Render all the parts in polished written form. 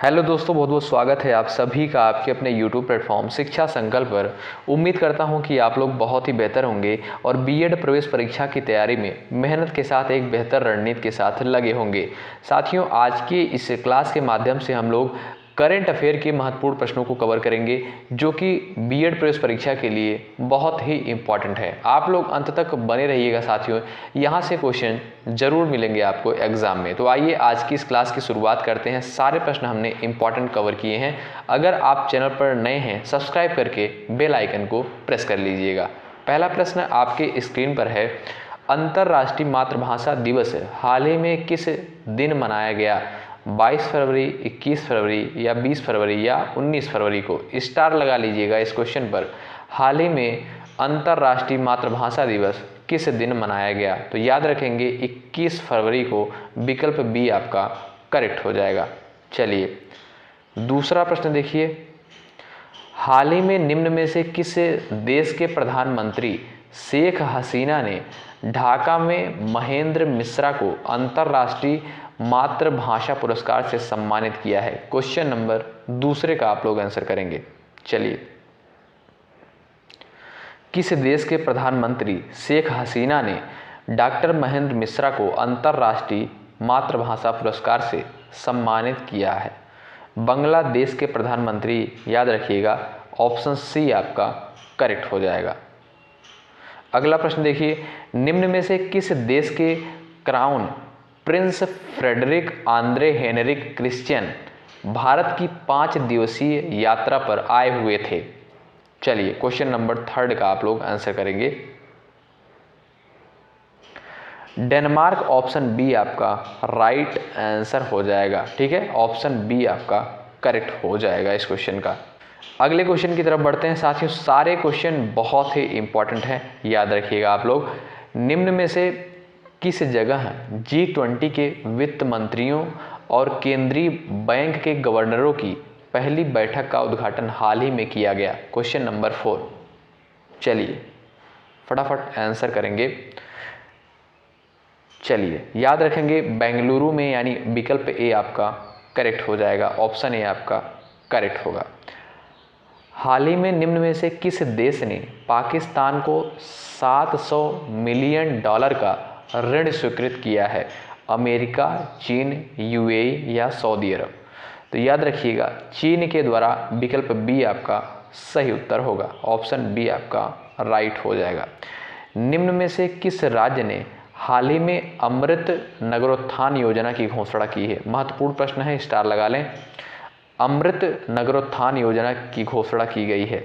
Hello दोस्तों, बहुत बहुत स्वागत है आप सभी का आपके अपने यूट्यूब प्लेटफॉर्म शिक्षा संकल्प पर। उम्मीद करता हूं कि आप लोग बहुत ही बेहतर होंगे और बीएड प्रवेश परीक्षा की तैयारी में मेहनत के साथ एक बेहतर रणनीति के साथ लगे होंगे। साथियों, आज के इस क्लास के माध्यम से हम लोग करंट अफेयर के महत्वपूर्ण प्रश्नों को कवर करेंगे जो कि बीएड प्रवेश परीक्षा के लिए बहुत ही इम्पॉर्टेंट है। आप लोग अंत तक बने रहिएगा साथियों, यहाँ से क्वेश्चन जरूर मिलेंगे आपको एग्जाम में। तो आइए आज की इस क्लास की शुरुआत करते हैं। सारे प्रश्न हमने इम्पॉर्टेंट कवर किए हैं। अगर आप चैनल पर नए हैं, सब्सक्राइब करके बेल आइकन को प्रेस कर लीजिएगा। पहला प्रश्न आपके स्क्रीन पर है, अंतर्राष्ट्रीय मातृभाषा दिवस हाल ही में किस दिन मनाया गया? 22 फरवरी, 21 फरवरी या 20 फरवरी या 19 फरवरी को? स्टार लगा लीजिएगा इस क्वेश्चन पर। हाल ही में अंतर्राष्ट्रीय मातृभाषा दिवस किस दिन मनाया गया? तो याद रखेंगे 21 फरवरी को। विकल्प बी आपका करेक्ट हो जाएगा। चलिए दूसरा प्रश्न देखिए, हाल ही में निम्न में से किस देश के प्रधानमंत्री शेख हसीना ने ढाका में महेंद्र मिश्रा को अंतर्राष्ट्रीय मातृभाषा पुरस्कार से सम्मानित किया है? क्वेश्चन नंबर दूसरे का आप लोग आंसर करेंगे। चलिए, किस देश के प्रधानमंत्री शेख हसीना ने डॉक्टर महेंद्र मिश्रा को अंतर्राष्ट्रीय मातृभाषा पुरस्कार से सम्मानित किया है? बांग्लादेश के प्रधानमंत्री। याद रखिएगा ऑप्शन सी आपका करेक्ट हो जाएगा। अगला प्रश्न देखिए, निम्न में से किस देश के crown prince Frederik André Henrik Christian Bharat की 5 दिवसीय यात्रा पर आए हुए थे? चलिए क्वेश्चन नंबर थर्ड का आप लोग आंसर करेंगे। डेनमार्क, ऑप्शन बी आपका राइट आंसर हो जाएगा। ठीक है, ऑप्शन बी आपका करेक्ट हो जाएगा इस क्वेश्चन का। अगले क्वेश्चन की तरफ बढ़ते हैं साथियों। सारे क्वेश्चन बहुत ही इंपॉर्टेंट हैं, याद रखिएगा आप लोग। निम्न में से किस जगह G20 के वित्त मंत्रियों और केंद्रीय बैंक के गवर्नरों की पहली बैठक का उद्घाटन हाल ही में किया गया? Question number 4। चलिए फटाफट आंसर करेंगे। चलिए याद रखेंगे बेंगलुरु में, यानी विकल्प ए आपका करेक्ट हो जाएगा। ऑप्शन ए आपका करेक्ट होगा। हाल ही में निम्न में से किस देश ने पाकिस्तान को $700 मिलियन का ऋण स्वीकृत किया है? अमेरिका, चीन, यूएई या सऊदी अरब? तो याद रखिएगा चीन के द्वारा। विकल्प बी आपका सही उत्तर होगा। ऑप्शन बी आपका राइट हो जाएगा। निम्न में से किस राज्य ने हाल ही में अमृत नगरोत्थान योजना की घोषणा की है? महत्वपूर्ण प्रश्न है, स्टार लगा लें। अमृत नगरोत्थान योजना की घोषणा की गई है,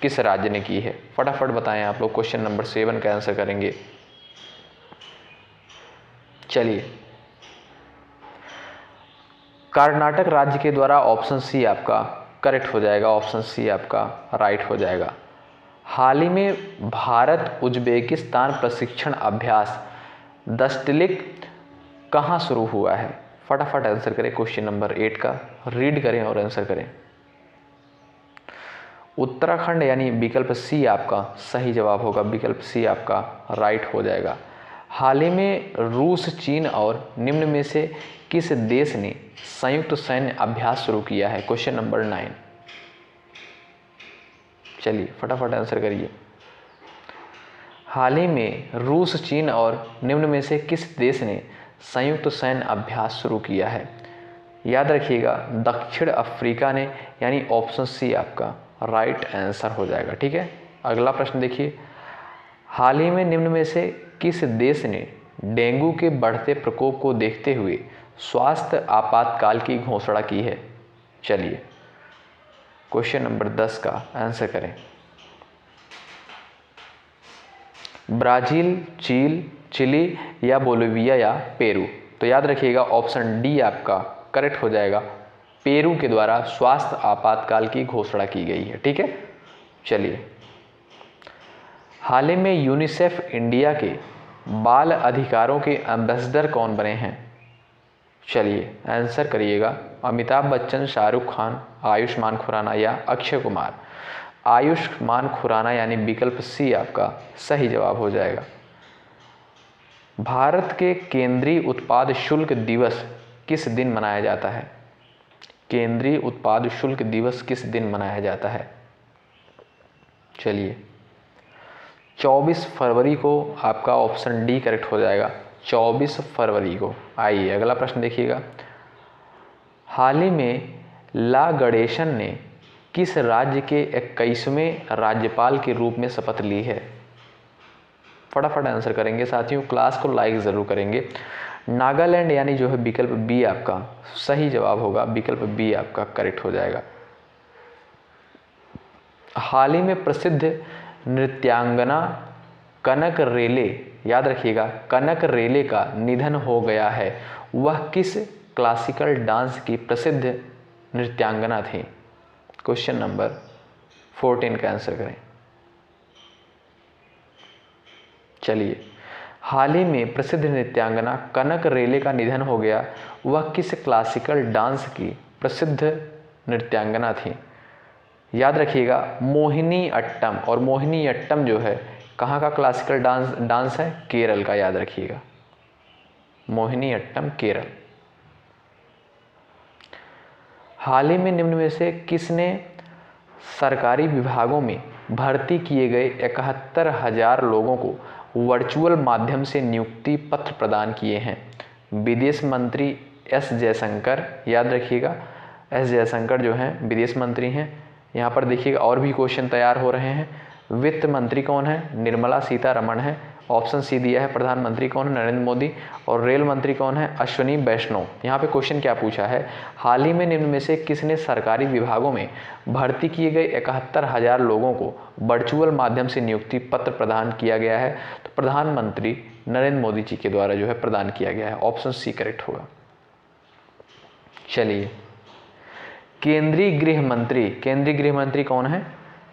किस राज्य ने की है? फटाफट बताएं आप लोग। क्वेश्चन नंबर 7 का आंसर करेंगे। चलिए, कर्नाटक राज्य के द्वारा। ऑप्शन सी आपका करेक्ट हो जाएगा। ऑप्शन सी आपका राइट हो जाएगा। हाल ही में भारत उज्बेकिस्तान प्रशिक्षण अभ्यास दस्तलिक कहाँ शुरू हुआ है? फटाफट आंसर करें क्वेश्चन नंबर 8 का। रीड करें और आंसर करें। उत्तराखंड, यानी विकल्प सी आपका सही जवाब होगा। विकल्प सी आपका राइट हो जाएगा। हाल ही में रूस, चीन और निम्न में से किस देश ने संयुक्त सैन्य अभ्यास शुरू किया है? Question number 9। चलिए फटाफट आंसर करिए। हाल ही में रूस, चीन और निम्न में से किस देश ने संयुक्त सैन्य अभ्यास शुरू किया है? याद रखिएगा दक्षिण अफ्रीका ने, यानी ऑप्शन सी आपका राइट आंसर हो जाएगा। ठीक है, अगला प्रश्न देखिए। हाल ही में निम्न में से किस देश ने डेंगू के बढ़ते प्रकोप को देखते हुए स्वास्थ्य आपातकाल की घोषणा की है? चलिए क्वेश्चन नंबर 10 का आंसर करें। ब्राजील, चिली या बोलिविया या पेरू? तो याद रखिएगा ऑप्शन डी आपका करेक्ट हो जाएगा। पेरू के द्वारा स्वास्थ्य आपातकाल की घोषणा की गई है। ठीक है, चलिए। हाल ही में यूनिसेफ इंडिया के बाल अधिकारों के एम्बेसडर कौन बने हैं? चलिए आंसर करिएगा। अमिताभ बच्चन, शाहरुख खान, आयुष्मान खुराना या अक्षय कुमार? आयुष्मान खुराना, यानी विकल्प सी आपका सही जवाब हो जाएगा। भारत के केंद्रीय उत्पाद शुल्क दिवस किस दिन मनाया जाता है? केंद्रीय उत्पाद शुल्क दिवस किस दिन मनाया जाता है? चलिए 24 फरवरी को आपका ऑप्शन डी करेक्ट हो जाएगा, 24 फरवरी को। आइए अगला प्रश्न देखिएगा। हाल ही में ला गणेशन ने किस राज्य के 21वें राज्यपाल के रूप में शपथ ली है? फटाफट आंसर करेंगे साथियों, क्लास को लाइक ज़रूर करेंगे। नागालैंड यानी जो है विकल्प बी आपका सही जवाब होगा, विकल्प बी आपका करेक्ट हो जाएगा। हाल ही में प्रसिद्ध नृत्यांगना कनक रेले, याद रखिएगा कनक रेले का निधन हो गया है। वह किस क्लासिकल डांस की प्रसिद्ध नृत्यांगना थी? क्वेश्चन नंबर 14 का आंसर करें। चलिए, हाल ही में प्रसिद्ध नृत्यांगना कनक रेले का निधन हो गया, वह किस क्लासिकल डांस की प्रसिद्ध नृत्यांगना थी? याद रखिएगा मोहिनी अट्टम, और मोहिनी अट्टम जो है कहाँ का क्लासिकल डांस है? केरल का, याद रखिएगा मोहिनी अट्टम केरल। हाल ही में निम्न में से किसने सरकारी विभागों में भर्ती किए गए 71,000 लोगों को वर्चुअल माध्यम से नियुक्ति पत्र प्रदान किए हैं? विदेश मंत्री एस जयशंकर, याद रखिएगा एस जयशंकर जो हैं विदेश मंत्री हैं। यहाँ पर देखिएगा और भी क्वेश्चन तैयार हो रहे हैं। वित्त मंत्री कौन है? निर्मला सीतारमण है। ऑप्शन सी दिया है। प्रधानमंत्री कौन है? नरेंद्र मोदी। और रेल मंत्री कौन है? अश्विनी वैष्णव। यहाँ पे क्वेश्चन क्या पूछा है? हाल ही में निम्न में से किसने सरकारी विभागों में भर्ती किए गए 71,000 लोगों को वर्चुअल माध्यम से नियुक्ति पत्र प्रदान किया गया है? तो प्रधानमंत्री नरेंद्र मोदी जी के द्वारा जो है प्रदान किया गया है। ऑप्शन सी करेक्ट होगा। चलिए, केंद्रीय गृह मंत्री कौन है?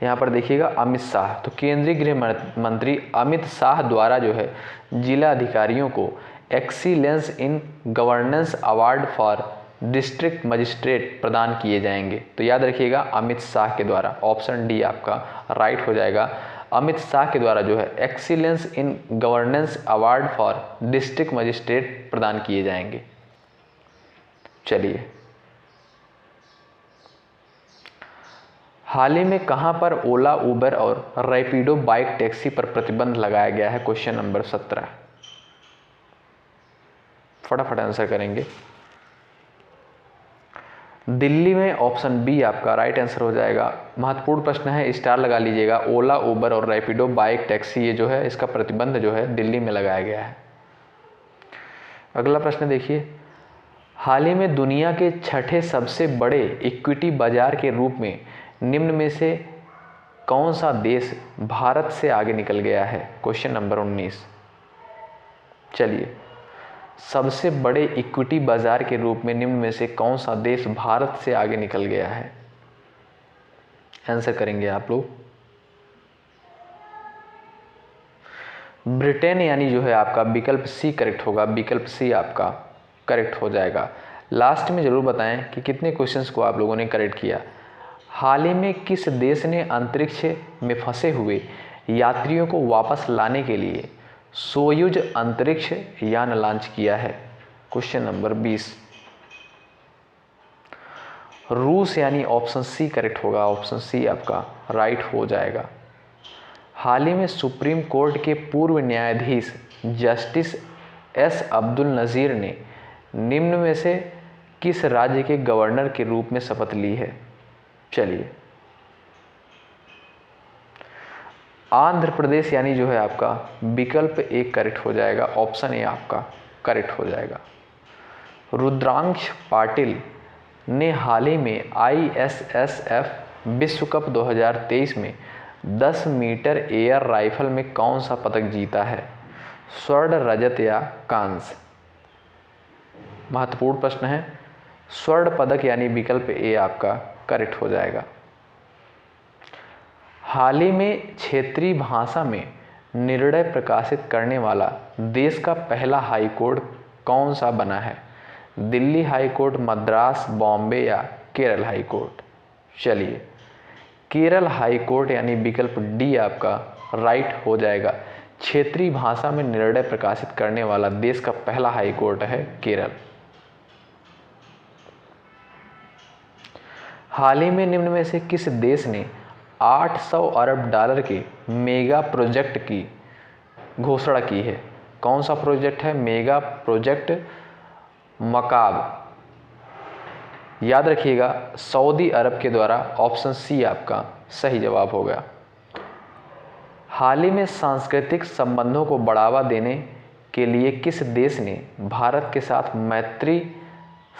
यहाँ पर देखिएगा अमित शाह। तो केंद्रीय गृह मंत्री अमित शाह द्वारा जो है जिला अधिकारियों को excellence in governance award for district magistrate प्रदान किए जाएंगे। तो याद रखिएगा अमित शाह के द्वारा, ऑप्शन डी आपका राइट हो जाएगा। अमित शाह के द्वारा जो है excellence in governance award for district magistrate प्रदान किए जाएंगे। चलिए, हाल ही में कहां पर ओला, उबर और रैपिडो बाइक टैक्सी पर प्रतिबंध लगाया गया है? Question number 17। फटाफट आंसर करेंगे। दिल्ली में, ऑप्शन बी आपका राइट आंसर हो जाएगा। महत्वपूर्ण प्रश्न है, स्टार लगा लीजिएगा। ओला, उबर और रैपिडो बाइक टैक्सी ये जो है इसका प्रतिबंध जो है दिल्ली में लगाया गया है। अगला प्रश्न देखिए, हाल ही में दुनिया के छठे सबसे बड़े इक्विटी बाजार के रूप में निम्न में से कौन सा देश भारत से आगे निकल गया है? Question number 19। चलिए, सबसे बड़े इक्विटी बाजार के रूप में निम्न में से कौन सा देश भारत से आगे निकल गया है? आंसर करेंगे आप लोग। ब्रिटेन यानी जो है आपका विकल्प सी करेक्ट होगा, विकल्प सी आपका करेक्ट हो जाएगा। लास्ट में जरूर बताएं कि कितने क्वेश्चंस को आप लोगों ने करेक्ट किया। हाल ही में किस देश ने अंतरिक्ष में फंसे हुए यात्रियों को वापस लाने के लिए सोयुज अंतरिक्ष यान लॉन्च किया है? Question number 20। रूस यानी ऑप्शन सी करेक्ट होगा, ऑप्शन सी आपका राइट हो जाएगा। हाल ही में सुप्रीम कोर्ट के पूर्व न्यायाधीश जस्टिस एस अब्दुल नज़ीर ने निम्न में से किस राज्य के गवर्नर के रूप में शपथ ली है? चलिए, आंध्र प्रदेश यानी जो है आपका विकल्प ए करेक्ट हो जाएगा, ऑप्शन ए आपका करेक्ट हो जाएगा। रुद्रांश पाटिल ने हाल ही में ISSF विश्व कप 2023 में 10 मीटर एयर राइफल में कौन सा पदक जीता है? स्वर्ण, रजत या कांस्य? महत्वपूर्ण प्रश्न है। स्वर्ण पदक यानी विकल्प ए आपका करेक्ट हो जाएगा। हाल ही में क्षेत्रीय भाषा में निर्णय प्रकाशित करने वाला देश का पहला हाई कोर्ट कौन सा बना है? दिल्ली हाई कोर्ट, मद्रास, बॉम्बे या केरल हाई कोर्ट? चलिए, केरल हाई कोर्ट यानी विकल्प डी आपका राइट हो जाएगा। क्षेत्रीय भाषा में निर्णय प्रकाशित करने वाला देश का पहला हाई कोर्ट है केरल। हाल ही में निम्न में से किस देश ने 800 अरब डॉलर के मेगा प्रोजेक्ट की घोषणा की है? कौन सा प्रोजेक्ट है? Mega project Mukaab. याद रखिएगा, सऊदी अरब के द्वारा। ऑप्शन सी आपका सही जवाब होगा। हाल ही में सांस्कृतिक संबंधों को बढ़ावा देने के लिए किस देश ने भारत के साथ मैत्री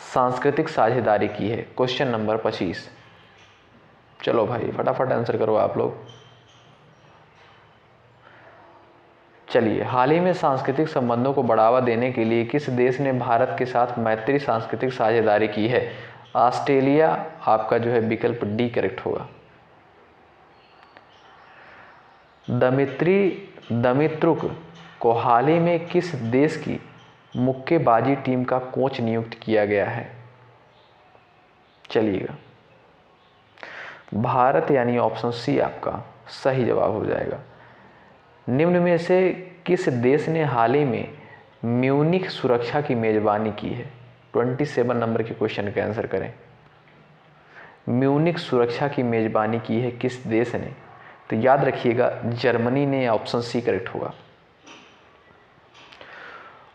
सांस्कृतिक साझेदारी की है? Question number 25। चलो भाई फटाफट आंसर करो आप लोग। चलिए, हाल ही में सांस्कृतिक संबंधों को बढ़ावा देने के लिए किस देश ने भारत के साथ मैत्री सांस्कृतिक साझेदारी की है? ऑस्ट्रेलिया आपका जो है विकल्प डी करेक्ट होगा। दमित्रुक को हाल ही में किस देश की मुक्केबाजी टीम का कोच नियुक्त किया गया है? चलिएगा, भारत यानी ऑप्शन सी आपका सही जवाब हो जाएगा। निम्न में से किस देश ने हाल ही में म्यूनिख सुरक्षा की मेजबानी की है? 27 नंबर के क्वेश्चन का आंसर करें। म्यूनिख सुरक्षा की मेजबानी की है किस देश ने? तो याद रखिएगा, जर्मनी ने। ऑप्शन सी करेक्ट होगा।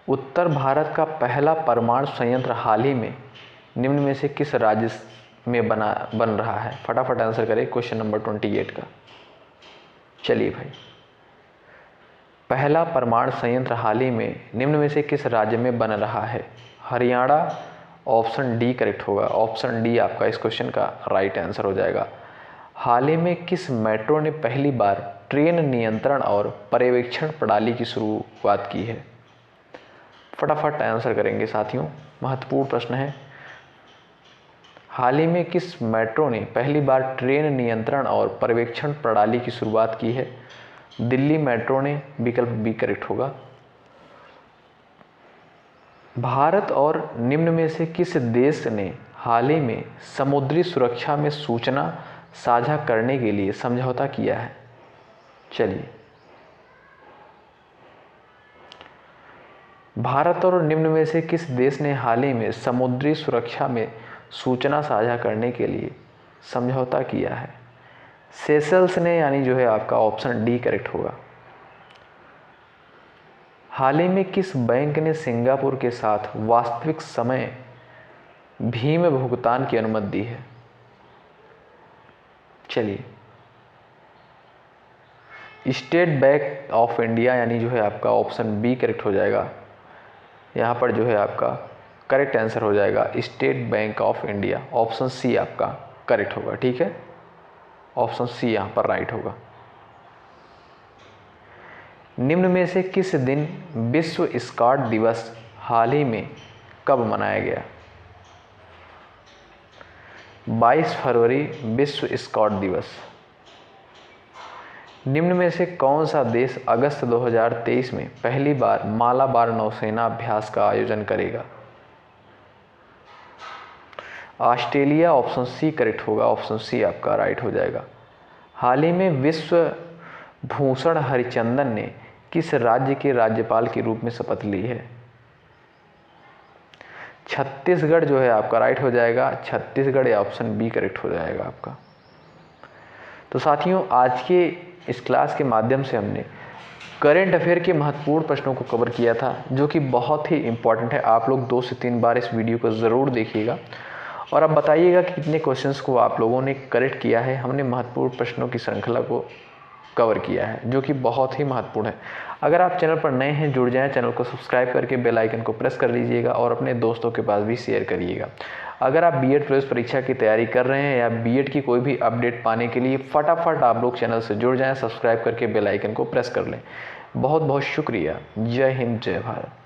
उत्तर भारत का पहला परमाणु संयंत्र हाल ही में निम्न में से किस राज्य में बन रहा है? फटाफट आंसर करें क्वेश्चन नंबर 28 का। चलिए भाई, पहला परमाणु संयंत्र हाल ही में निम्न में से किस राज्य में बन रहा है? हरियाणा। ऑप्शन डी करेक्ट होगा। ऑप्शन डी आपका इस क्वेश्चन का राइट आंसर हो जाएगा। हाल ही में किस मेट्रो ने पहली बार ट्रेन नियंत्रण और पर्यवेक्षण प्रणाली की शुरुआत की है? फटाफट आंसर करेंगे साथियों, महत्वपूर्ण प्रश्न है। हाल ही में किस मेट्रो ने पहली बार ट्रेन नियंत्रण और पर्यवेक्षण प्रणाली की शुरुआत की है? दिल्ली मेट्रो ने। विकल्प बी करेक्ट होगा। भारत और निम्न में से किस देश ने हाल ही में समुद्री सुरक्षा में सूचना साझा करने के लिए समझौता किया है? चलिए, भारत और निम्न में से किस देश ने हाल ही में समुद्री सुरक्षा में सूचना साझा करने के लिए समझौता किया है? सेशल्स ने, यानी जो है आपका ऑप्शन डी करेक्ट होगा। हाल ही में किस बैंक ने सिंगापुर के साथ वास्तविक समय भीम भुगतान की अनुमति दी है? चलिए, स्टेट बैंक ऑफ इंडिया, यानी जो है आपका ऑप्शन बी करेक्ट हो जाएगा। यहाँ पर जो है आपका करेक्ट आंसर हो जाएगा State Bank of India. Option C आपका करेक्ट होगा। ठीक है, ऑप्शन सी यहाँ पर राइट होगा। निम्न में से किस दिन विश्व स्काउट दिवस हाल ही में कब मनाया गया? 22 फरवरी विश्व स्काउट दिवस। निम्न में से कौन सा देश अगस्त 2023 में पहली बार मालाबार नौसेना अभ्यास का आयोजन करेगा? ऑस्ट्रेलिया। ऑप्शन सी करेक्ट होगा। ऑप्शन सी आपका राइट हो जाएगा। हाल ही में विश्व भूषण हरिचंदन ने किस राज्य के राज्यपाल के रूप में शपथ ली है? छत्तीसगढ़ जो है आपका राइट हो जाएगा। छत्तीसगढ़ या ऑप्शन बी करेक्ट हो जाएगा आपका। तो साथियों, आज के इस क्लास के माध्यम से हमने करेंट अफेयर के महत्वपूर्ण प्रश्नों को कवर किया था, जो कि बहुत ही इम्पॉर्टेंट है। आप लोग 2 से 3 बार इस वीडियो को ज़रूर देखिएगा और अब बताइएगा कि कितने क्वेश्चंस को आप लोगों ने करेक्ट किया है। हमने महत्वपूर्ण प्रश्नों की श्रृंखला को कवर किया है, जो कि बहुत ही महत्वपूर्ण है। अगर आप चैनल पर नए हैं, जुड़ जाएं, चैनल को सब्सक्राइब करके बेल आइकन को प्रेस कर लीजिएगा और अपने दोस्तों के पास भी शेयर करिएगा। अगर आप बीएड प्रवेश परीक्षा की तैयारी कर रहे हैं या बीएड की कोई भी अपडेट पाने के लिए फटाफट आप लोग चैनल से जुड़ जाएं, सब्सक्राइब करके बेल आइकन को प्रेस कर लें। बहुत बहुत शुक्रिया। जय हिंद, जय भारत।